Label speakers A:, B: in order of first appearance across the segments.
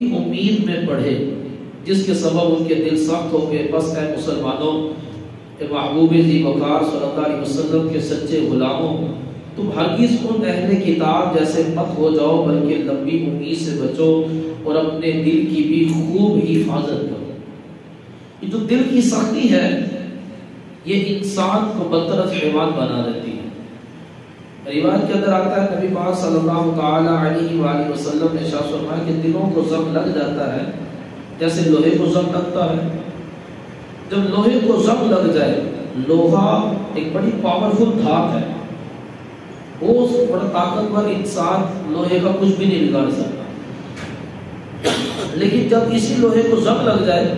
A: امید میں پڑھے جس کے سبب ان کے دل سخت ہو گئے. بس اے مسلمانوں، اے محبوب ذی وقار صلی اللہ علیہ وسلم کے سچے غلاموں، تم ہرگز ان اہل کتاب جیسے مت ہو جاؤ، بلکہ لمبی امید سے بچو اور اپنے دل کی بھی خوب حفاظت کرو. یہ جو دل کی سختی ہے یہ انسان کو بدتر از حیوان بنا دیتی ہے. روایت کے اندر آتا ہے نبی پاک صلی اللہ تعالی علیہ وآلہ وسلم نے ارشاد فرمایا کہ دلوں کو زنگ لگ جاتا ہے جیسے لوہے کو زنگ لگتا ہے. جب لوہے کو زنگ لگ جائے، لوہا ایک بڑی پاورفل دھات ہے، وہ بڑا طاقتور انسان لوہے کا کچھ بھی نہیں بگاڑ سکتا. لیکن جب اسی لوہے کو زنگ لگ جائے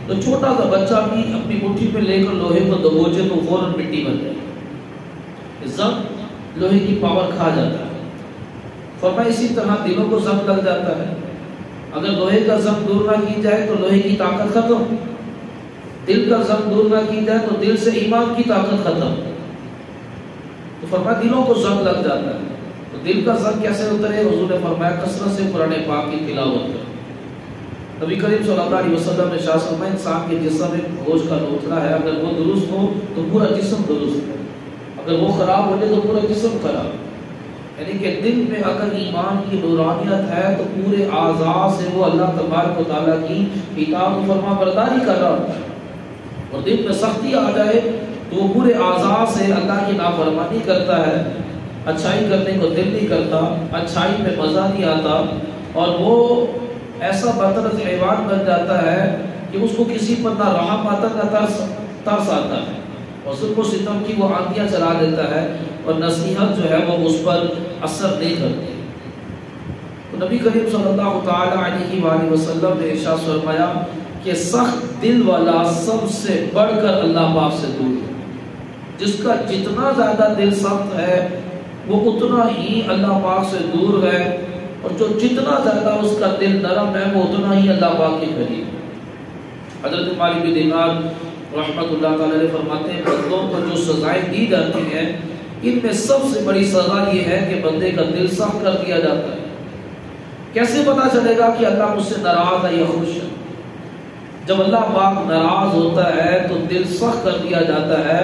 A: تو چھوٹا سا بچہ بھی اپنی مٹھی پہ لے کر لوہے کو دبوچے تو فوراً مٹی بن جائے. زنگ لوہے کی پاور کھا جاتا ہے. فرمایا اسی طرح دلوں کو زنگ لگ جاتا ہے. اگر لوہے کا زنگ دور نہ کی جائے تو لوہے کی طاقت ختم، دل کا زنگ دور نہ کی جائے تو دل سے ایمان کی طاقت ختم. تو فرمایا دلوں کو زنگ لگ جاتا ہے. تو دل کا زنگ کیسے اترے؟ حضور نے فرمایا کثرت سے قرآن پاک کی تلاوت کرو. نبی کریم صلی اللہ علیہ وسلم نے ارشاد فرمایا انسان کے جسم میں گوشت کا لوتھڑا ہے، اگر وہ درست ہو تو پورا جسم درست ہے، اگر وہ خراب ہو جائے تو پورا جسم خراب. یعنی کہ دل میں اگر ایمان کی نورانیت ہے تو پورے اعضاء سے وہ اللہ تبارک و تعالیٰ کی اطاعت و فرما برداری کر رہا ہے. اور دل میں سختی آ جائے تو وہ پورے اعضاء سے اللہ کی نافرمانی کرتا ہے. اچھائی کرنے کو دل نہیں کرتا، اچھائی میں مزہ نہیں آتا، اور وہ ایسا بدتر حیوان بن جاتا ہے کہ اس کو کسی پر نہ رحم آتا نہ ترس آتا ہے، اور ظلم و ستم کی وہ آندیاں چلا دیتا ہے، اور نصیحت جو ہے وہ اس پر اثر نہیں کرتی. تو نبی کریم صلی اللہ تعالی علیہ وآلہ وسلم نے ارشاد فرمایا کہ سخت دل والا سب سے بڑھ کر اللہ پاک سے دور ہے. جس کا جتنا زیادہ دل سخت ہے وہ اتنا ہی اللہ پاک سے دور ہے، اور جو جتنا زیادہ اس کا دل نرم ہے وہ اتنا ہی اللہ پاک کے قریب ہے. حضرت مالک بن دینار رحمت اللہ تعالی علیہ فرماتے ہیں بندوں کو جو سزائیں دی جاتی ہیں ان میں سب سے بڑی سزا یہ ہے کہ بندے کا دل سخت کر دیا جاتا ہے. کیسے پتا چلے گا کہ اللہ مجھ سے ناراض ہے یا خوش ہے؟ جب اللہ پاک ناراض ہوتا ہے تو دل سخت کر دیا جاتا ہے.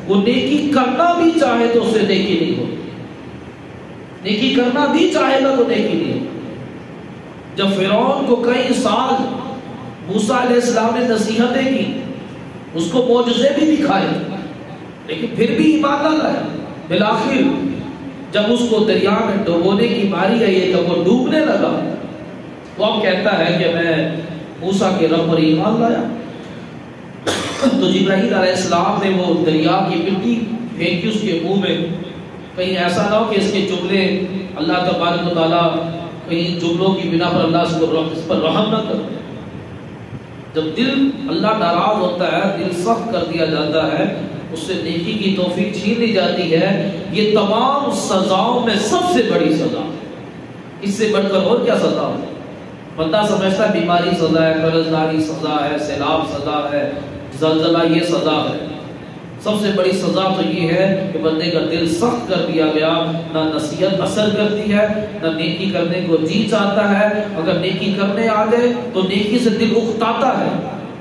A: وہ نیکی کرنا بھی چاہے تو اسے نیکی نہیں ہوتی، نیکی کرنا بھی چاہے گا تو نیکی نہیں ہوتی. جب فرعون کو کئی سال موسیٰ علیہ السلام نے نصیحتیں کی، اس کو معجزے بھی دکھائے، لیکن پھر بھی ایمان نہ لایا. بالآخر جب اس کو دریا میں ڈبونے کی باری آئی، جب وہ ڈوبنے لگا تو اب کہتا ہے کہ میں موسیٰ کے رب پر ایمان لایا. تو جبرائیل علیہ السلام نے وہ دریا کی مٹی پھینکی اس کے منہ میں، کہیں ایسا نہ ہو کہ اس کے جملے اللہ تبارک و تعالیٰ کہیں جملوں کی بنا پر اللہ اس پر رحم نہ کرے. جب دل اللہ ناراض ہوتا ہے، دل سخت کر دیا جاتا ہے، اس سے نیکی کی توفیق چھین لی جاتی ہے. یہ تمام سزاؤں میں سب سے بڑی سزا، اس سے بڑھ کر اور کیا سزا ہے؟ بندہ سمجھتا ہے بیماری سزا ہے، قرض داری سزا ہے، سیلاب سزا ہے، زلزلہ یہ سزا ہے. سب سے بڑی سزا تو یہ ہے کہ بندے کا دل سخت کر دیا گیا. نہ نصیحت اثر کرتی ہے، نہ نیکی کرنے کو جی چاہتا ہے. اگر نیکی کرنے آ جائے تو نیکی سے دل اکتاتا ہے،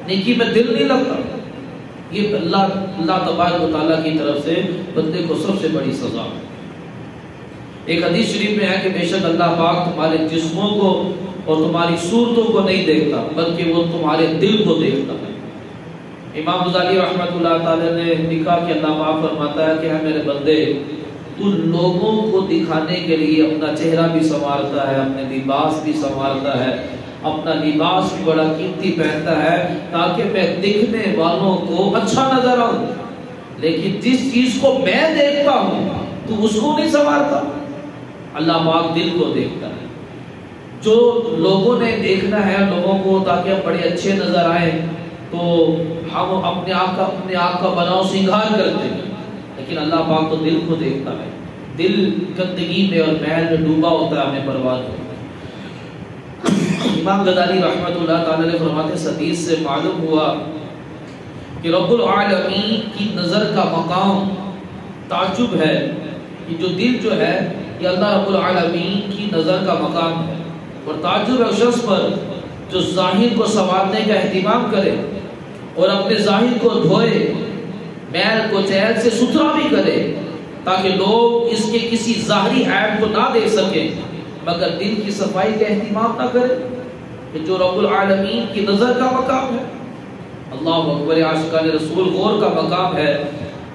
A: نیکی میں دل نہیں لگتا. یہ اللہ تبارک و تعالیٰ کی طرف سے بندے کو سب سے بڑی سزا ہے. ایک حدیث شریف میں ہے کہ بے شک اللہ پاک تمہارے جسموں کو اور تمہاری صورتوں کو نہیں دیکھتا، بلکہ وہ تمہارے دل کو دیکھتا ہے. امام غزالی رحمت اللہ تعالی نے لکھا کہ اللہ پاک فرماتا ہے کہ اے میرے بندے، تو لوگوں کو دکھانے کے لیے اپنا چہرہ بھی سنوارتا ہے، اپنے لباس بھی سنوارتا ہے، اپنا لباس بھی بڑا قیمتی پہنتا ہے تاکہ میں دکھنے والوں کو اچھا نظر آؤں. لیکن جس چیز کو میں دیکھتا ہوں تو اس کو نہیں سنوارتا. اللہ پاک دل کو دیکھتا ہے. جو لوگوں نے دیکھنا ہے لوگوں کو تاکہ ہم بڑے اچھے نظر آئیں تو ہم اپنے آپ کا بناؤ سنگھار کرتے ہیں، لیکن اللہ پاک تو دل کو دیکھتا ہے. دل گندگی میں اور میل میں ڈوبا ہوتا ہے، ہمیں پرواہ نہیں. امام غزالی رحمت اللہ تعالی علیہ فرماتے ہیں حدیث سے معلوم ہوا کہ رب العالمین کی نظر کا مقام تعجب ہے. کہ جو دل جو ہے یہ اللہ رب العالمین کی نظر کا مقام ہے. اور تعجب ہے اس شخص پر جو ظاہر کو سنوارنے کا اہتمام کرے اور اپنے ظاہر کو دھوئے، میل کو چہل سے ستھرا بھی کرے تاکہ لوگ اس کے کسی ظاہری عیب کو نہ دیکھ سکیں، مگر دل کی صفائی کا اہتمام نہ کرے کہ جو رب العالمین کی نظر کا مقام ہے۔ اللہ اکبر، عاشقان رسول غور کا مقام ہے۔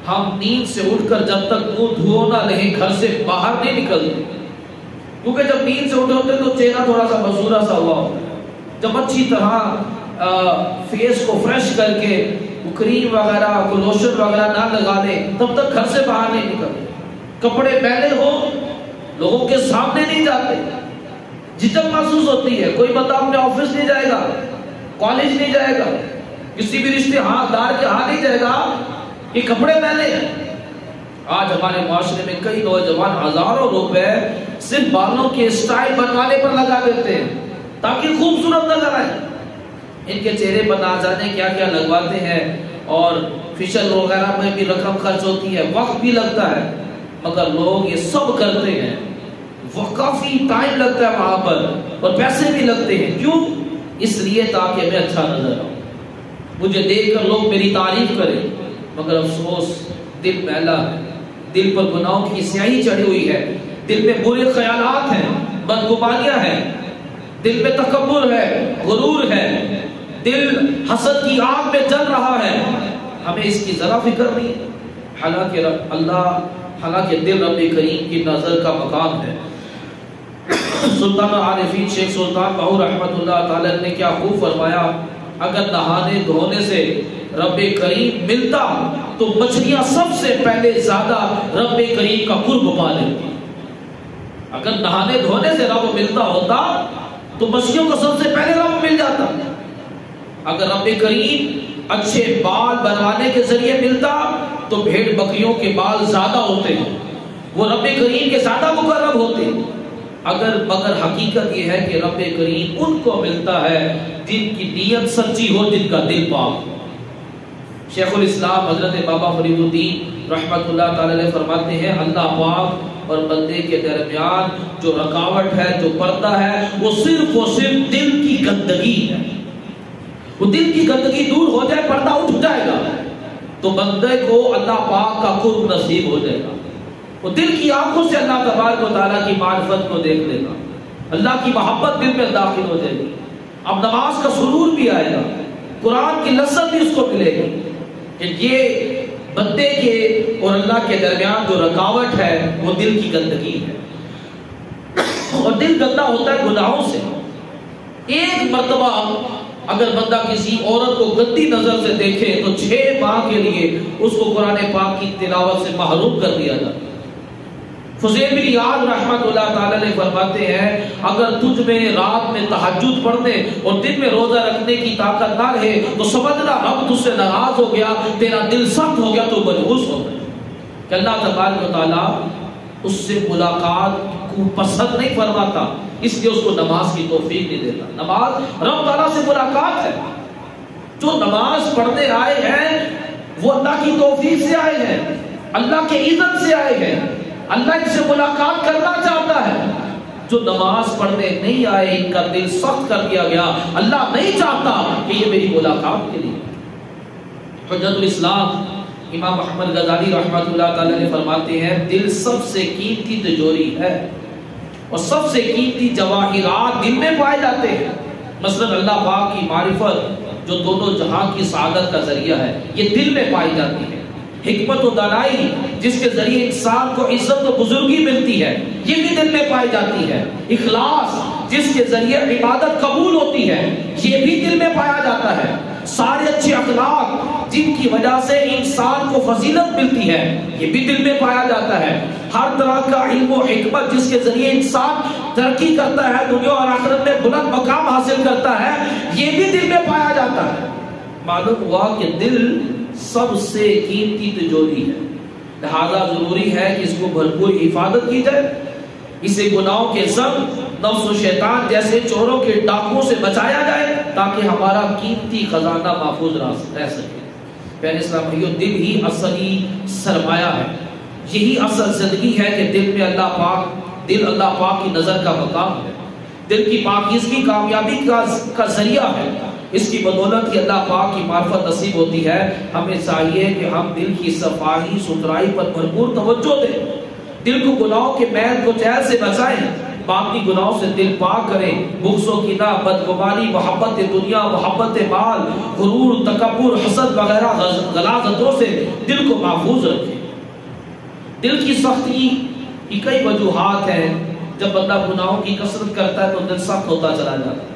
A: ہم نیند سے اٹھ کر جب تک منہ دھو نہ لیں گھر سے باہر نہیں نکلتے، کیونکہ جب نیند سے اٹھے ہوتے ہیں تو چہرہ تھوڑا سا مزورا سا ہوا ہوتا ہے۔ جب اچھی طرح فیس کو فریش کر کے کریم وغیرہ کو لوشن وغیرہ نہ لگا لیں تب تک گھر سے باہر نہیں نکلتے۔ کپڑے پہنے ہو، لوگوں کے سامنے نہیں جاتے، جھجک محسوس ہوتی ہے۔ کوئی بندہ اپنے آفس نہیں جائے گا، کالج نہیں جائے گا، کسی بھی رشتے دار کے ہاں نہیں جائے گا، یہ کپڑے پہنے ہیں۔ آج ہمارے معاشرے میں کئی نوجوان ہزاروں روپے صرف بالوں کے اسٹائل بنوانے پر لگا دیتے ہیں تاکہ خوبصورت نظر آئے۔ ان کے چہرے پر نہ جانے کیا کیا لگواتے ہیں، اور فیشل وغیرہ میں بھی رقم خرچ ہوتی ہے، وقت بھی لگتا ہے، مگر لوگ یہ سب کرتے ہیں۔ وہ کافی ٹائم لگتا ہے وہاں پر اور پیسے بھی لگتے ہیں، کیوں؟ اس لیے تاکہ میں اچھا نظر آؤں، مجھے دیکھ کر لوگ میری تعریف کریں۔ مگر افسوس، دل میلا ہے، دل پر گناہوں کی سیاہی چڑھی ہوئی ہے، دل میں برے خیالات ہیں، بدگمانیاں ہیں، دل میں تکبر ہے، غرور ہے، دل حسد کی آگ میں جل رہا ہے۔ ہمیں اس کی ذرا فکر نہیں ہے، حالانکہ دل رب کریم کی نظر کا مقام ہے۔ سلطان عارفین شیخ سلطان بہو رحمت اللہ تعالی نے کیا خوب فرمایا، اگر نہانے دھونے سے رب کریم ملتا تو مچھلیاں سب سے پہلے زیادہ رب کریم کا قرب پا لیتی۔ اگر نہانے دھونے سے رب ملتا ہوتا تو مچھلیوں کو سب سے پہلے رب مل جاتا۔ اگر رب کریم اچھے بال بنوانے کے ذریعے ملتا تو بھیڑ بکریوں کے بال زیادہ ہوتے، وہ رب کریم کے زیادہ مقرب ہوتے۔ مگر حقیقت یہ ہے کہ رب کریم ان کو ملتا ہے جن کی نیت سچی ہو، جن کا دل پاک ہو۔ شیخ الاسلام حضرت بابا فرید الدین رحمت اللہ تعالی علیہ فرماتے ہیں، اللہ پاک اور بندے کے درمیان جو رکاوٹ ہے، جو پردہ ہے، وہ صرف دل کی گندگی ہے۔ وہ دل کی گندگی دور ہو جائے، پردہ اٹھ جائے گا تو بندے کو اللہ پاک کا قرب نصیب ہو جائے گا۔ وہ دل کی آنکھوں سے اللہ تبارک و تعالیٰ کی معرفت کو دیکھ لے گا، اللہ کی محبت دل میں داخل ہو جائے گی، اب نماز کا سرور بھی آئے گا، قرآن کی لذت بھی اس کو ملے گی۔ کہ یہ بندے کے اور اللہ کے درمیان جو رکاوٹ ہے وہ دل کی گندگی ہے، اور دل گندا ہوتا ہے گناہوں سے۔ ایک مرتبہ اگر بندہ کسی عورت کو گندی نظر سے دیکھے تو 6 ماہ کے لیے اس کو قرآن پاک کی تلاوت سے محروم کر دیا جاتا۔ فضیل بن عیاض رحمت اللہ تعالی نے فرماتے ہیں، اگر تجھ میں رات میں تہجد پڑھنے اور دن میں روزہ رکھنے کی طاقت نہ رہے تو سمجھنا رب تجھ سے ناراض ہو گیا، تیرا دل سخت ہو گیا، تو مجبوس ہو گیا کہ اللہ تبارک و تعالیٰ اس سے ملاقات کو پسند نہیں فرماتا، اس لیے اس کو نماز کی توفیق نہیں دیتا۔ نماز رب تعالیٰ سے ملاقات ہے۔ جو نماز پڑھنے آئے ہیں وہ اللہ کی توفیق سے آئے ہیں، اللہ کے عزت سے آئے ہیں، اللہ ان سے ملاقات کرنا چاہتا ہے۔ جو نماز پڑھنے نہیں آئے ان کا دل سخت کر دیا گیا، اللہ نہیں چاہتا کہ یہ میری ملاقات کے لیے۔ حجت الاسلام امام احمد غزالی رحمۃ اللہ تعالی نے فرماتے ہیں، دل سب سے قیمتی تجوری ہے اور سب سے قیمتی جواہرات دل میں پائے جاتے ہیں۔ مثلا اللہ پاک کی معرفت جو دونوں جہاں کی سعادت کا ذریعہ ہے، یہ دل میں پائی جاتی ہے۔ حکمت و دانائی جس کے ذریعے انسان کو عزت و بزرگی ملتی ہے، یہ بھی دل میں پائی جاتی ہے۔ اخلاص جس کے ذریعے عبادت قبول ہوتی ہے، یہ بھی دل میں پایا جاتا ہے۔ سارے اچھے اخلاق جن کی وجہ سے انسان کو فضیلت ملتی ہے، یہ بھی دل میں پایا جاتا ہے۔ ہر طرح کا علم و حکمت جس کے ذریعے انسان ترقی کرتا ہے، دنیا اور آخرت میں بلند مقام حاصل کرتا ہے، یہ بھی دل میں پایا جاتا ہے۔ معلوم ہوا کہ دل سب سے قیمتی تجوری ہے، لہذا ضروری ہے کہ اس کو بھرپور حفاظت کی جائے، اسے گناہوں کے زنگ، نفس و شیطان جیسے چوروں کے ڈاکوں سے بچایا جائے تاکہ ہمارا قیمتی خزانہ محفوظ رہ سکے۔ پیارے اسلام بھائیو، دل ہی اصلی سرمایہ ہے، یہی اصل زندگی ہے کہ دل میں اللہ پاک کی نظر کا مقام ہے۔ دل کی پاکیزگی کامیابی کا ذریعہ ہے. اس کی بدولت کی اللہ پاک کی معرفت نصیب ہوتی ہے. ہمیں چاہیے کہ ہم دل کی صفائی ستھرائی پر بھرپور توجہ دیں. دل کو گناہوں کے میل کو چہل سے بچائیں. باقی گناہوں سے دل پاک کریں. بغض و کینہ، بدگمانی، محبت دنیا، محبت مال، غرور، تکبر، حسد وغیرہ غلاظتوں سے دل کو محفوظ رکھیں. دل کی سختی کی کئی وجوہات ہیں. جب بندہ گناہوں کی کثرت کرتا ہے تو دل سخت ہوتا چلا جاتا ہے.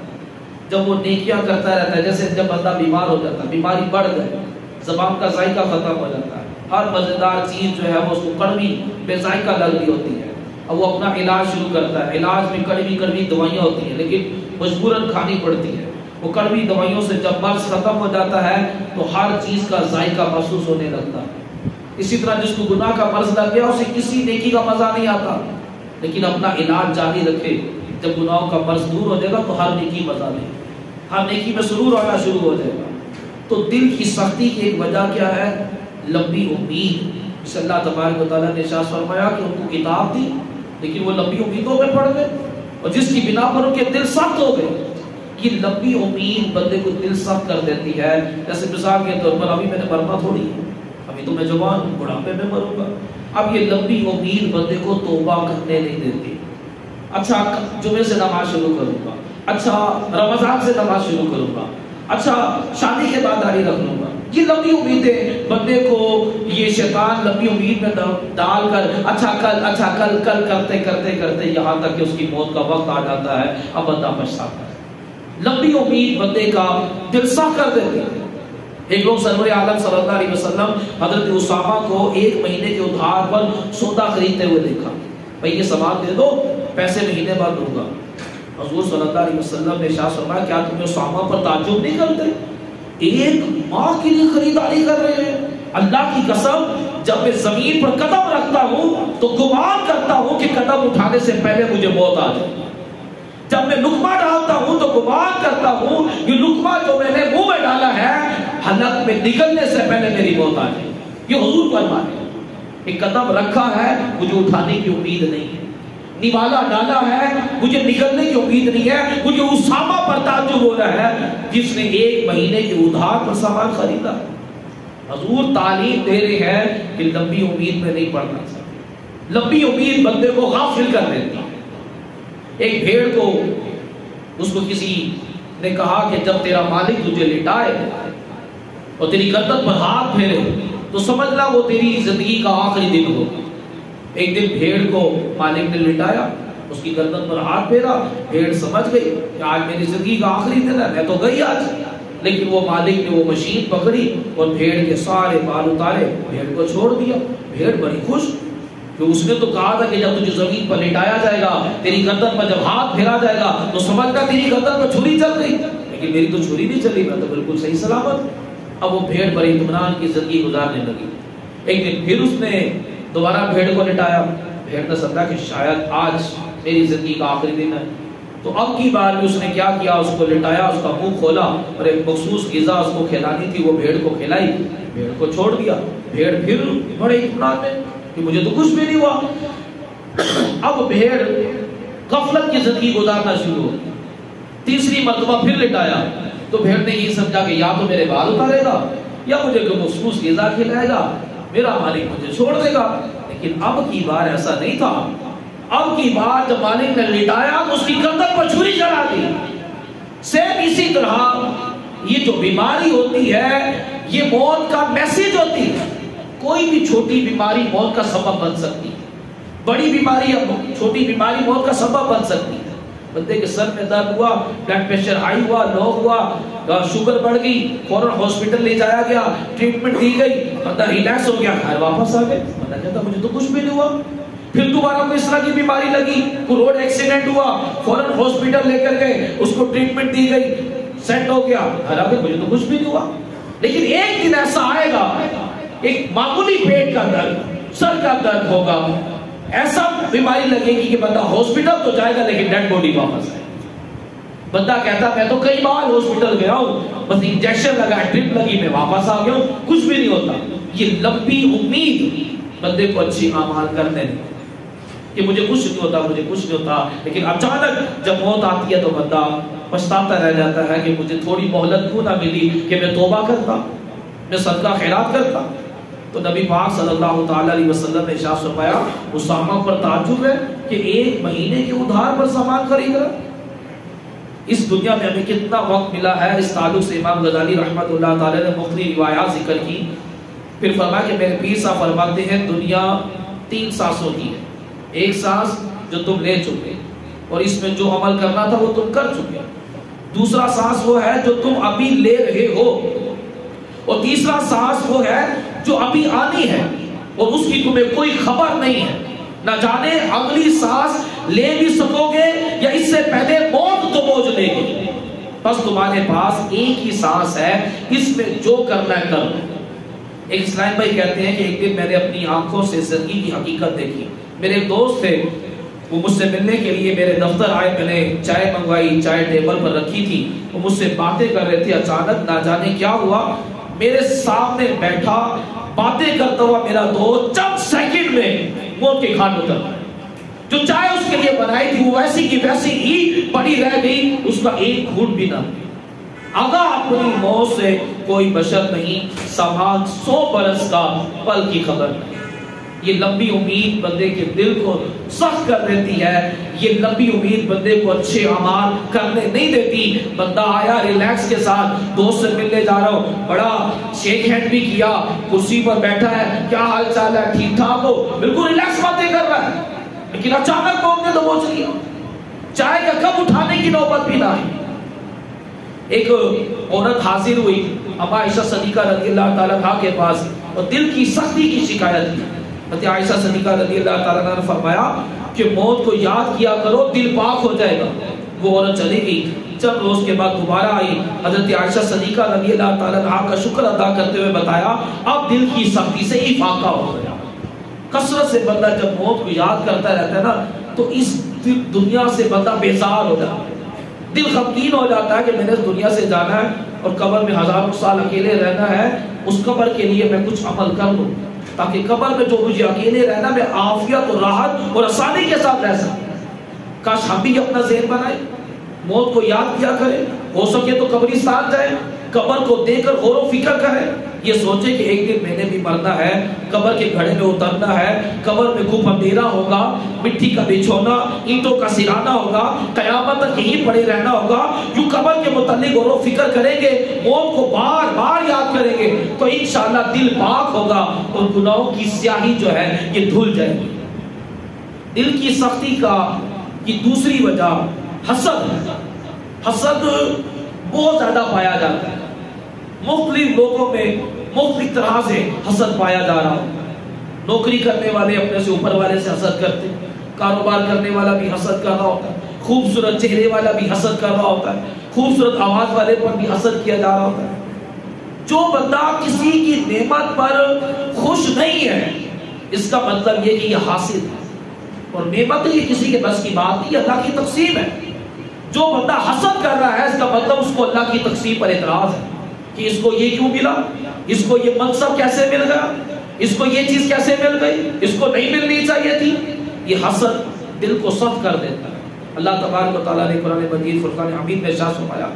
A: جب وہ نیکیاں کرتا رہتا ہے، جیسے جب بندہ بیمار ہو جاتا ہے، بیماری بڑھ گئی، زبان کا ذائقہ ختم ہو جاتا ہے، ہر مزیدار چیز جو ہے وہ اس کو کڑوی بے ذائقہ لگ رہی ہوتی ہے. اب وہ اپنا علاج شروع کرتا ہے. علاج میں کڑوی کڑوی دوائیاں ہوتی ہیں لیکن مجبوراً کھانی پڑتی ہے. وہ کڑوی دوائیوں سے جب مرض ختم ہو جاتا ہے تو ہر چیز کا ذائقہ محسوس ہونے لگتا ہے. اسی طرح جس کو گناہ کا مرض لگ گیا اسے کسی نیکی کا مزہ نہیں آتا، لیکن اپنا علاج جاری رکھے. جب گناہوں کا مرض دور ہو جائے گا تو ہر نیکی مزہ لے، ہر نیکی میں سرور آنا شروع ہو جائے گا. تو دل کی سختی کی ایک وجہ کیا ہے؟ لمبی امید. اس اللہ تبارک و تعالیٰ نے ارشاد فرمایا کہ ان کو کتاب دی لیکن وہ لمبی امیدوں میں پڑ گئے اور جس کی بنا پر ان کے دل سخت ہو گئے. یہ لمبی امید بندے کو دل سخت کر دیتی ہے. جیسے مثال کے طور پر ابھی میں نے مرنا تھوڑی ہے، ابھی تو میں جوان ہوں، بڑھاپے میں مروں گا. اب یہ لمبی امید بندے کو توبہ کرنے نہیں دیتی. اچھا جمعے سے نماز شروع کروں گا، اچھا رمضان سے نماز شروع کروں گا، اچھا شادی کے بعد داڑھی رکھ لوں گا. یہ لمبی امیدیں بندے کو یہ شیطان لمبی امید میں ڈال کر اچھا کل کرتے کرتے کرتے یہاں تک کہ اس کی موت کا وقت آ جاتا ہے. اب بندہ پچھتاتا ہے. لمبی امید بندے کا دل سخت کر دیتی ہے. ایک لوگ سرور عالم صلی اللہ علیہ وسلم حضرت اسامہ کو 1 مہینے کے ادھار پر سودا خریدتے ہوئے دیکھا. بھئی یہ سامان دے دو، پیسے مہینے بعد دوں گا. حضور صلی اللہ علیہ وسلم نے ارشاد فرمایا کیا تمہیں اسامہ پر تعجب نہیں کرتے؟ 1 ماہ کے لیے خریداری کر رہے ہیں. اللہ کی قسم جب میں زمین پر قدم رکھتا ہوں تو گمان کرتا ہوں کہ قدم اٹھانے سے پہلے مجھے موت آ جائے. جب میں لقمہ ڈالتا ہوں تو گمان کرتا ہوں کہ لقمہ جو میں نے منہ میں ڈالا ہے حلق میں نکلنے سے پہلے میری موت آ جائے. یہ حضور کا فرمان ہے. ایک قدم رکھا ہے مجھے اٹھانے کی امید نہیں ہے، نوالا ڈالا ہے مجھے نکلنے کی امید نہیں ہے. مجھے اسامہ پر تعجب ہو رہا ہے جس نے 1 مہینے کے ادھار پر سامان خریدا. حضور تعلیم دے رہے ہیں کہ لمبی امید میں نہیں پڑنا چاہیے. لمبی امید بندے کو غافل کر دیتی ہے. ایک بھیڑ کو اس کو کسی نے کہا کہ جب تیرا مالک تجھے لٹائے اور تیری گردن پر ہاتھ پھیرے تو سمجھ لا وہ تیری زندگی کا آخری دن ہوگا. ایک دن بھیڑ کو مالک نے لٹایا، اس کی گردن پر ہاتھ پھیرا. بھیڑ سمجھ گئی کہ آج میری زندگی کا آخری دن ہے، میں تو گئی آج. لیکن وہ مالک نے وہ مشین پکڑی اور بھیڑ کے سارے بال اتارے، بھیڑ کو چھوڑ دیا. بھیڑ بڑی خوش کہ اس نے تو کہا تھا کہ جب تجھے زمین پر لٹایا جائے گا، تیری گردن پر جب ہاتھ پھیرا جائے گا تو سمجھنا تیری گردن پر چھری چل گئی، لیکن میری تو چھری نہیں چلی، میں تو بالکل صحیح سلامت. اب وہ بھیڑ بڑی اطمینان کی زندگی گزارنے لگی. ایک دن پھر اس نے دوبارہ بھیڑ کو لٹایا. بھیڑ نے سمجھا کہ شاید آج میری زندگی کا آخری دن ہے. تو اب کی بار بھی اس نے کیا کیا، اس کو لٹایا، اس کا منہ کھولا اور ایک مخصوص غذا اس کو کھلانی تھی وہ بھیڑ کو کھلائی. بھیڑ کو چھوڑ دیا. بھیڑ پھر بڑے اطمینان میں کہ مجھے تو کچھ بھی نہیں ہوا. اب بھیڑ غفلت کی زندگی گزارنا شروع ہو. تیسری مرتبہ پھر لٹایا تو بھیڑ نے یہ سمجھا کہ یا تو میرے بال اتارے گا یا مجھے کوئی مخصوص غذا کھلائے گا، میرا مالک مجھے چھوڑ دے گا. لیکن اب کی بار ایسا نہیں تھا. اب کی بار جب مالک نے لٹایا تو اس کی گردن پر چھری چلا دی. سیم اسی طرح یہ جو بیماری ہوتی ہے یہ موت کا میسج ہوتی ہے. کوئی بھی چھوٹی بیماری موت کا سبب بن سکتی ہے، بڑی بیماری چھوٹی بیماری موت کا سبب بن سکتی ہے. بندے کے سر میں درد ہوا، بلڈ پریشر ہائی ہوا، لو ہوا، شوگر بڑھ گئی، فوراً ہاسپٹل لے جایا گیا، ٹریٹمنٹ دی گئی، بندہ ریلیکس ہو گیا، گھر واپس آ گئے. بندہ کہتا مجھے تو کچھ بھی نہیں ہوا. پھر دوبارہ کوئی اس طرح کی بیماری لگی، کوئی روڈ ایکسیڈنٹ ہوا، فوراً ہاسپٹل لے کر گئے، اس کو ٹریٹمنٹ دی گئی، سیٹ ہو گیا، گھر آ گئے، مجھے تو کچھ بھی نہیں ہوا. لیکن ایک دن ایسا آئے گا، ایک معمولی پیٹ کا درد، سر کا درد ہوگا، ایسا بیماری لگے گی کہ بندہ ہاسپٹل تو جائے گا لیکن ڈیڈ باڈی واپس آئے. بندہ کہتا میں تو کئی بار ہاسپٹل گیا ہوں، بس انجیکشن لگا، ڈرپ لگی، میں واپس آ گیا ہوں، کچھ بھی نہیں ہوتا. یہ لمبی امید بندے کو اچھی اعمال کرنے نہیں. کہ مجھے کچھ نہیں ہوتا، مجھے کچھ نہیں ہوتا، لیکن اچانک جب موت آتی ہے تو بندہ پچھتاتا رہ جاتا ہے کہ مجھے تھوڑی مہلت کیوں نہ ملی کہ میں توبہ کرتا، میں صدقہ خیرات کرتا۔ تو نبی پاک صلی اللہ تعالی علیہ وسلم نے ارشاد فرمایا، اسامہ پر تعجب ہے کہ 1 مہینے کے ادھار پر سامان خرید رہا۔ اس دنیا میں ہمیں کتنا وقت ملا ہے، اس تعلق سے امام غزالی رحمۃ اللہ تعالی نے مختلف روایات ذکر کی، پھر فرمایا کہ میرے پیر صاحب فرماتے ہیں دنیا 3 سانسوں کی ہے، 1 سانس جو تم لے چکے اور اس میں جو عمل کرنا تھا وہ تم کر چکے، دوسرا سانس وہ ہے جو تم ابھی لے رہے ہو، اور تیسرا سانس وہ ہے جو ابھی آنی ہے اور اس کی تمہیں کوئی خبر نہیں ہے، نہ جانے اگلی سانس لے بھی سکو گے یا اس سے پہلے موت تو موج لے گی، بس تمہارے پاس ایک ہی سانس ہے، اس میں جو کرنا ہے کر لو۔ ایک اسلام بھائی کہتے ہیں کہ ایک دن میں نے اپنی آنکھوں سے زندگی کی حقیقت دیکھی، میرے ایک دوست تھے، وہ مجھ سے ملنے کے لیے میرے دفتر آئے، میں نے چائے منگوائی، چائے ٹیبل پر رکھی تھی، وہ مجھ سے باتیں کر رہے تھے، اچانک نہ جانے کیا ہوا، میرے سامنے بیٹھا باتیں کرتا ہوا میرا دوست چند سیکنڈ میں موت کے گھاٹ اتر گیا۔ جو چائے اس کے لیے بنائی تھی وہ ویسی کی ویسی ہی پڑی رہ گئی، اس کا ایک گھونٹ بھی نہ۔ آگاہ اپنی موت سے کوئی بشر نہیں، سماج 100 برس کا پل کی خبر نہیں۔ یہ لمبی امید بندے کے دل کو سخت کر دیتی ہے، یہ لمبی امید بندے کو اچھے اعمال کرنے نہیں دیتی۔ بندہ آیا ریلیکس کے ساتھ، دوست سے ملنے جا رہا ہوں، بڑا شیک ہینڈ بھی کیا، کرسی پر بیٹھا ہے، کیا حال چال ہے، ٹھیک ٹھاک ہو، بالکل ریلیکس باتیں کر رہا ہے، لیکن اچانک موت نے تو پہنچ لیا، چائے کا کپ اٹھانے کی نوبت بھی نہ آئی۔ ایک عورت حاضر ہوئی اما عائشہ صدیقہ رضی اللہ تعالیٰ عنہا کے پاس اور دل کی سختی کی شکایت کی۔ حضرت عائشہ صدیقہ رضی اللہ تعالیٰ عنہ نے فرمایا کہ موت کو یاد کیا کرو، دل پاک ہو جائے گا۔ وہ عورت چلی گئی، چند روز کے بعد دوبارہ آئی، حضرت عائشہ صدیقہ رضی اللہ تعالیٰ عنہ کا شکر ادا کرتے ہوئے بتایا اب دل کی سختی سے افاقہ ہو گیا۔ کثرت سے بندہ جب موت کو یاد کرتا رہتا ہے نا تو اس دنیا سے بندہ بیزار ہو جاتا ہے، دل غمگین ہو جاتا ہے کہ میں نے اس دنیا سے جانا ہے اور قبر میں ہزاروں سال اکیلے رہنا ہے، اس قبر کے لیے میں کچھ عمل کر لوں تاکہ قبر میں جو مجھے اکیلے رہنا میں عافیت اور راحت اور آسانی کے ساتھ رہ سکوں۔ کاش ہم بھی اپنا ذہن بنائیں، موت کو یاد کیا کریں، ہو سکے تو قبرستان جائیں، قبر کو دیکھ کر غور و فکر کریں، یہ سوچیں کہ ایک دن میں نے بھی مرنا ہے، قبر کے گھڑے میں اترنا ہے، قبر میں خوب اندھیرا ہوگا، مٹی کا بچھونا، اینٹوں کا سرانا ہوگا، قیامت تک یہیں پڑے رہنا ہوگا۔ جو قبر کے متعلق غور و فکر کریں گے، موت کو بار بار یاد کریں گے تو انشاءاللہ دل پاک ہوگا اور گناہوں کی سیاہی جو ہے یہ دھل جائے گی۔ دل کی سختی کی دوسری وجہ حسد ہے۔ حسد بہت زیادہ پایا جاتا ہے، مختلف لوگوں میں مختلف طرح سے حسد پایا جا رہا ہوتا ہے۔ نوکری کرنے والے اپنے سے اوپر والے سے حسد کرتے ہیں، کاروبار کرنے والا بھی حسد کر رہا ہوتا ہے، خوبصورت چہرے والا بھی حسد کر رہا ہوتا ہے، خوبصورت آواز والے پر بھی حسد کیا جا رہا ہوتا ہے۔ جو بندہ کسی کی نعمت پر خوش نہیں ہے اس کا مطلب یہ کہ یہ حاسد ہے، اور نعمت یہ کسی کے بس کی بات نہیں، اللہ کی تقسیم ہے۔ جو بندہ حسد کر رہا ہے اس کا مطلب اس کو اللہ کی تقسیم پر اعتراض ہے کہ اس کو یہ کیوں ملا، اس کو یہ منصب کیسے مل گیا، اس کو یہ چیز کیسے مل گئی، اس کو نہیں ملنی چاہیے تھی۔ یہ حسد دل کو سخت کر دیتا ہے۔ اللہ تبارک و تعالیٰ نے قرآن مجید فرقان حمید میں ارشاد فرمایا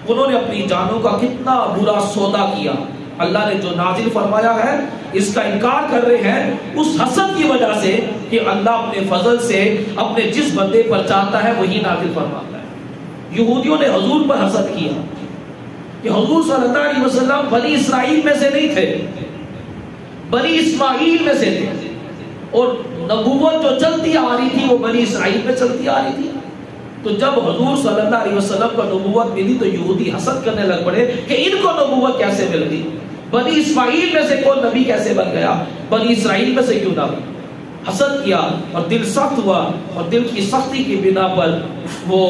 A: انہوں نے اپنی جانوں کا کتنا برا سودا کیا، اللہ نے جو نازل فرمایا ہے اس کا انکار کر رہے ہیں اس حسد کی وجہ سے کہ اللہ اپنے فضل سے اپنے جس بندے پر چاہتا ہے وہی نازل فرماتا ہے۔ یہودیوں نے حضور پر حسد کیا کہ حضور صلی اللہ علیہ وسلم بنی اسرائیل میں سے نہیں تھے، بنی اسماعیل میں سے تھے، اور نبوت جو چلتی آ رہی تھی وہ بنی اسرائیل میں چلتی آ رہی تھی۔ تو جب حضور صلی اللہ علیہ وسلم کو نبوت ملی تو یہودی حسد کرنے لگ پڑے کہ ان کو نبوت کیسے مل گئی، بنی اسماعیل میں سے کوئی نبی کیسے بن گیا، بنی اسرائیل میں سے کیوں نہ بن۔ حسد کیا اور دل سخت ہوا، اور دل کی سختی کی بنا پر وہ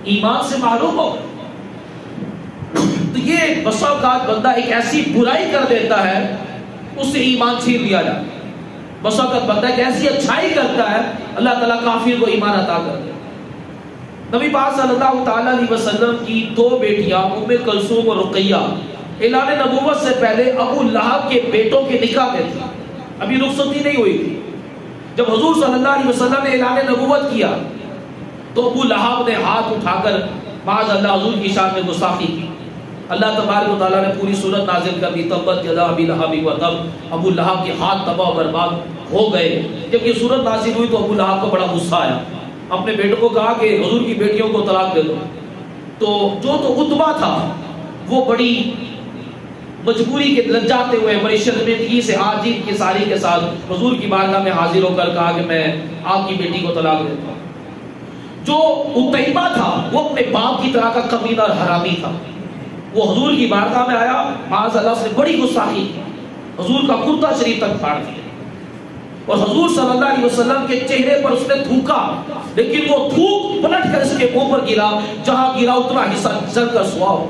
A: ایمان سے محروم ہو۔ تو یہ بسا اوقات بندہ ایک ایسی برائی کر دیتا ہے اس سے ایمان چھین لیا جاتا ہے، بسا اوقات بندہ ایک ایسی اچھائی کرتا ہے اللہ تعالیٰ کافر کو ایمان عطا کر دے۔ نبی پاک صلی اللہ تعالیٰ علیہ وسلم کی 2 بیٹیاں ام کلثوم اور رقیہ اعلان نبوت سے پہلے ابو لہب کے بیٹوں کے نکاح میں تھی، ابھی رخصتی نہیں ہوئی تھی۔ جب حضور صلی اللہ علیہ وسلم نے اعلان نبوت کیا تو ابو لہب نے ہاتھ اٹھا کر معاذ اللہ حضور کی شان میں گستاخی کی. اللہ تبارک و تعالیٰ نے پوری صورت نازل کر دی، تبت یدا ابی لہب وتب، ابو لہب کے ہاتھ تباہ و برباد ہو گئے. جب یہ صورت نازل ہوئی تو ابو لہب کو بڑا غصہ آیا، اپنے بیٹوں کو کہا کہ حضور کی بیٹیوں کو طلاق دے دو. تو عتبہ تھا وہ بڑی مجبوری کے لجاتے ہوئے بڑی شرمندگی سے عاجزی کی ساری کے ساتھ حضور کی بارگاہ میں حاضر ہو کر کہا کہ میں آپ کی بیٹی کو طلاق دیتا ہوں. جو عتیبہ تھا وہ اپنے باپ کی طرح کا کمینہ اور حرامی تھا. وہ حضور کی بارگاہ میں آیا، معاذ اللہ سے بڑی گستاخی کی، حضور کا کرتا شریف تک پھاڑ دیا اور حضور صلی اللہ علیہ وسلم کے چہرے پر اس نے تھوکا، لیکن وہ تھوک پلٹ کر اس کے منہ پر گرا، جہاں گرا اتنا حصہ جل کر سوا ہو.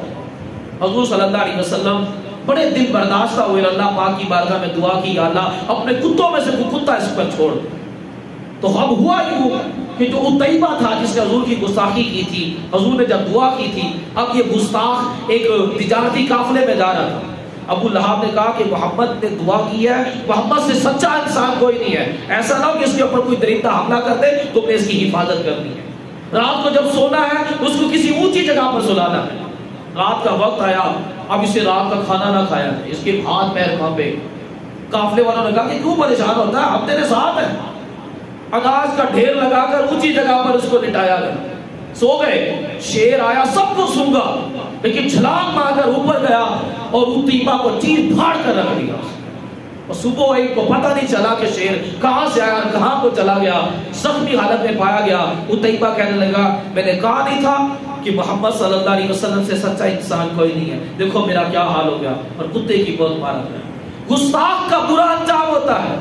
A: حضور صلی اللہ علیہ وسلم بڑے دل برداشتہ ہوئے، اللہ پاک کی بارگاہ میں دعا کی، یا اللہ اپنے کتوں میں سے کوئی کتا اس پر چھوڑ. تو اب ہوا یوں کہ جو عتیبہ تھا جس نے حضور کی گستاخی کی تھی، حضور نے جب دعا کی تھی، اب یہ گستاخ ایک تجارتی قافلے میں جا رہا تھا. ابو لہب نے کہا کہ محمد نے دعا کی ہے، محمد سے سچا انسان کوئی نہیں ہے، ایسا نہ ہو کہ اس کے اوپر کوئی درندہ حملہ کر دے تو میں اس کی حفاظت کرنی ہے. رات کو جب سونا ہے اس کو کسی اونچی جگہ پر سلانا ہے. رات کا وقت آیا، اب اسے رات کا کھانا نہ کھایا ہے، اس کے ہاتھ پیر کانپے. قافلے والوں نے کہا کہ کیوں پریشان ہوتا ہے، ہم تیرے ساتھ ہیں. اناج کا ڈھیر لگا کر اونچی جگہ پر اس کو لٹایا گیا. سو گئے، شیر آیا سب کو سونگا، لیکن چھلانگ مار کر اوپر گیا اور عتیبہ کو چیر پھاڑ کر رکھ دیا. اور صبح ایک کو پتہ نہیں چلا کہ شیر کہاں سے آیا اور کہاں کو چلا گیا. زخمی حالت میں پایا گیا. عتیبہ کہنے لگا میں نے کہا نہیں تھا کہ محمد صلی اللہ علیہ وسلم سے سچا انسان کوئی نہیں ہے، دیکھو میرا کیا حال ہو گیا. اور کتے کی موت مارا گیا. گستاخ کا برا انجام ہوتا ہے.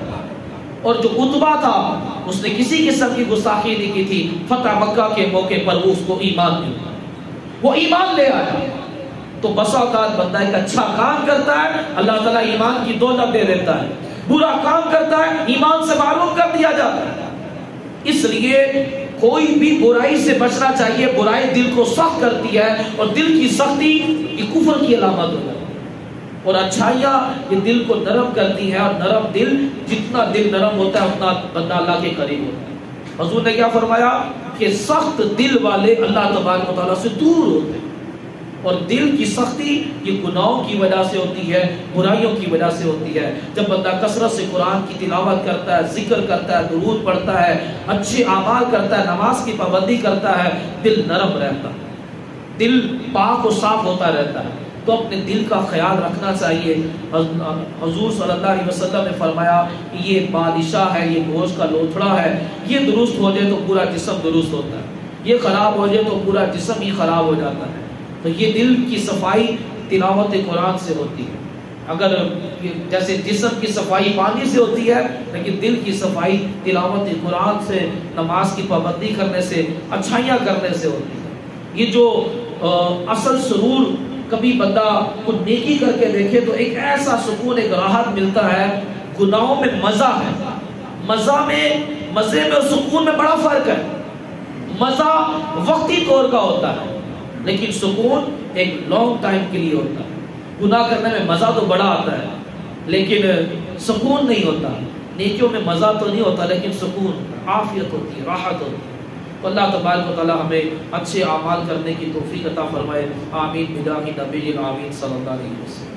A: اور جو عتبہ تھا اس نے کسی قسم کی گستاخی نہیں کی تھی. فتح مکہ کے موقع پر وہ اس کو ایمان ملا، وہ ایمان لے آیا. تو بسا اوقات بندہ ایک اچھا کام کرتا ہے، اللہ تعالیٰ ایمان کی دولت دے دیتا ہے. برا کام کرتا ہے، ایمان سے معلوم کر دیا جاتا ہے. اس لیے کوئی بھی برائی سے بچنا چاہیے. برائی دل کو سخت کرتی ہے اور دل کی سختی یہ کفر کی علامت ہوتا ہے. اور اچھائیاں یہ دل کو نرم کرتی ہے، اور نرم دل، جتنا دل نرم ہوتا ہے اتنا بندہ اللہ کے قریب ہوتا ہے. حضور نے کیا فرمایا کہ سخت دل والے اللہ تبارک و تعالیٰ سے دور ہوتے ہیں. اور دل کی سختی یہ گناہوں کی وجہ سے ہوتی ہے، برائیوں کی وجہ سے ہوتی ہے. جب بندہ کثرت سے قرآن کی تلاوت کرتا ہے، ذکر کرتا ہے، درود پڑھتا ہے، اچھے اعمال کرتا ہے، نماز کی پابندی کرتا ہے، دل نرم رہتا ہے، دل پاک و صاف ہوتا رہتا ہے. تو اپنے دل کا خیال رکھنا چاہیے. حضور صلی اللہ علیہ وسلم نے فرمایا کہ یہ بادشاہ ہے، یہ گوشت کا لوتھڑا ہے، یہ درست ہو جائے تو پورا جسم درست ہوتا ہے، یہ خراب ہو جائے تو پورا جسم ہی خراب ہو جاتا ہے. تو یہ دل کی صفائی تلاوت قرآن سے ہوتی ہے. اگر جیسے جسم کی صفائی پانی سے ہوتی ہے، لیکن دل کی صفائی تلاوت قرآن سے، نماز کی پابندی کرنے سے، اچھائیاں کرنے سے ہوتی ہے. یہ جو اصل سرور، کبھی بندہ کوئی نیکی کر کے دیکھے تو ایک ایسا سکون، ایک راحت ملتا ہے. گناہوں میں مزہ ہے، مزے میں اور سکون میں بڑا فرق ہے. مزہ وقتی طور کا ہوتا ہے، لیکن سکون ایک لانگ ٹائم کے لیے ہوتا ہے. گناہ کرنے میں مزہ تو بڑا آتا ہے لیکن سکون نہیں ہوتا. نیکیوں میں مزہ تو نہیں ہوتا لیکن سکون، عافیت ہوتی ہے، راحت ہوتی ہے. تو اللہ تبارک و تعالیٰ ہمیں اچھے اعمال کرنے کی توفیق عطا فرمائے. آمین بجاہ نبی آمین صلی اللہ علیہ وسلم.